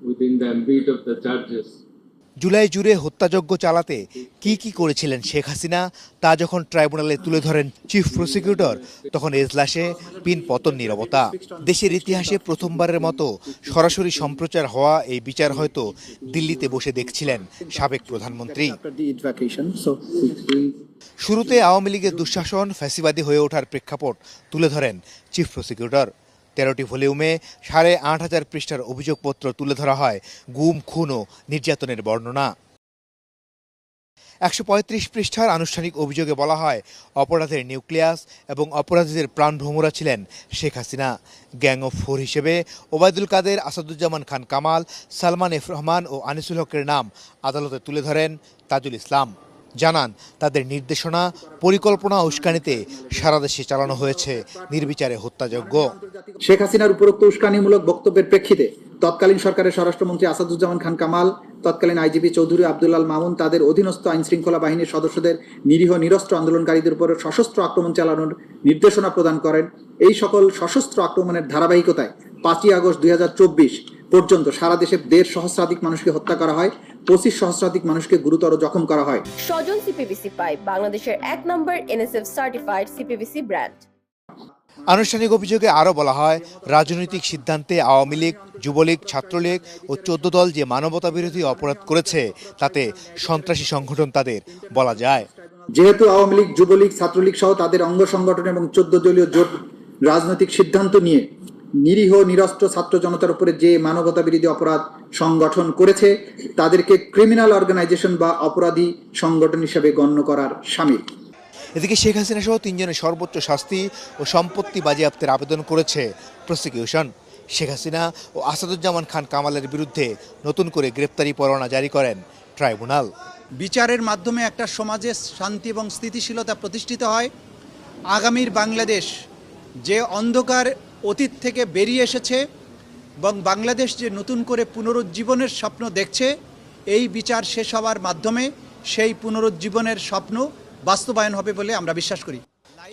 within the ambit of the charges. July জুড়ে হত্যাযজ্ঞ চালাতে কি করেছিলেন শেখ হাসিনা তা যখন ট্রাইব্যুনালে তুলে ধরেন চিফ প্রসিকিউটর, তখন এজলাসে পিন পতন নীরবতা। দেশের ইতিহাসে প্রথমবারের মতো সরাসরি সম্প্রচার হওয়া এই বিচার হয়তো দিল্লিতে বসে দেখছিলেন সাবেক প্রধানমন্ত্রী। শুরুতে আওয়ামী লীগের দুঃশাসন, ফ্যাসিবাদী হয়ে ওঠার প্রেক্ষাপট তুলে ধরেন চিফ প্রসিকিউটর। 13টি ভলিউমে 8,500 পৃষ্ঠার অভিযোগপত্র তুলে ধরা হয় গুম, খুন ও নির্যাতনের বর্ণনা। 135 পৃষ্ঠার আনুষ্ঠানিক অভিযোগে বলা হয় অপরাধের নিউক্লিয়াস এবং অপরাধীদের প্রাণভ্রমরা ছিলেন Sheikh Hasina. Gang of four হিসেবে ওবায়দুল কাদের, আসাদুজ্জামান খান কামাল, সালমান এফ রহমান ও আনিসুল হকের নাম আদালতে তুলে ধরেন তাজুল ইসলাম। জানান তাদের নির্দেশনা, পরিকল্পনা ও উস্কানিতে সারা দেশে চালানো হয়েছে নির্বিচারে হত্যাযজ্ঞ। শেখ হাসিনার উপরোক্ত উস্কানিমূলক বক্তব্যের প্রেক্ষিতে তৎকালীন সরকারের স্বরাষ্ট্রমন্ত্রী আসাদুজ্জামান খান কামাল, তৎকালীন আইজিপি চৌধুরী আব্দুল্লাল মামুন তাদের অধীনস্থ আইন শৃঙ্খলা বাহিনীর সদস্যদের নিরীহ নিরস্ত্র আন্দোলনকারীদের উপর সশস্ত্র আক্রমণ চালানোর নির্দেশনা প্রদান করেন। এই সকল সশস্ত্র আক্রমণের ধারাবাহিকতায় 5ই আগস্ট 2024 পর্যন্ত সারা দেশে 1.5 সহস্রাধিক মানুষকে হত্যা করা হয়, 25 সহস্রাধিক মানুষকে গুরুতর জখম করা হয়। সজন সিপিভিসি পাইপ বাংলাদেশের 1 নম্বর এনএসএফ সার্টিফাইড সিপিভিসি ব্র্যান্ড। আনুষ্ঠানিক অভিযোগে আরও বলা হয় রাজনৈতিক সিদ্ধান্তে আওয়ামী লীগ, যুবলীগ, ছাত্রলীগ ও 14 দল যে মানবতাবিরোধী অপরাধ করেছে তাতে সন্ত্রাসী সংগঠন তাদের বলা যায়। যেহেতু আওয়ামী লীগ, যুবলীগ, ছাত্রলীগ সহ তাদের অঙ্গ সংগঠন এবং 14 দলীয় জোট রাজনৈতিক সিদ্ধান্ত নিয়ে নিরীহ নিরস্ত্র ছাত্র জনতার উপরে যে মানবতাবিরোধী অপরাধ সংগঠন করেছে তাদেরকে ক্রিমিনাল অর্গানাইজেশন বা অপরাধী সংগঠন হিসেবে গণ্য করার শামিল। এদিকে শেখ হাসিনা সহ 3 জনের সর্বোচ্চ শাস্তি ও সম্পত্তি বাজেয়াপ্তের আবেদন করেছে প্রসিকিউশন। শেখ হাসিনা ও আসাদুজ্জামান খান কামালের বিরুদ্ধে নতুন করে গ্রেপ্তারি পরোয়ানা জারি করেন ট্রাইব্যুনাল। বিচারের মাধ্যমে একটা সমাজে শান্তি এবং স্থিতিশীলতা প্রতিষ্ঠিত হয়। আগামীর বাংলাদেশ যে অন্ধকার অতীত থেকে বেরিয়ে এসেছে এবং বাংলাদেশ যে নতুন করে পুনরুজ্জীবনের স্বপ্ন দেখছে, এই বিচার শেষ হওয়ার মাধ্যমে সেই পুনরুজ্জীবনের স্বপ্ন বাস্তবায়ন হবে বলে আমরা বিশ্বাস করি।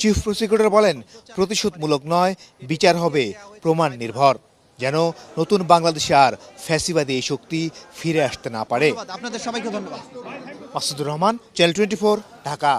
চিফ প্রসিকিউটর বলেন প্রতিশোধমূলক নয়, বিচার হবে প্রমাণ নির্ভর, যেন নতুন বাংলাদেশে আর ফ্যাসিবাদী এই শক্তি ফিরে আসতে না পারে। আপনাদের সবাইকে ধন্যবাদ। মাসুদুর রহমান, চ্যানেল 24, ঢাকা।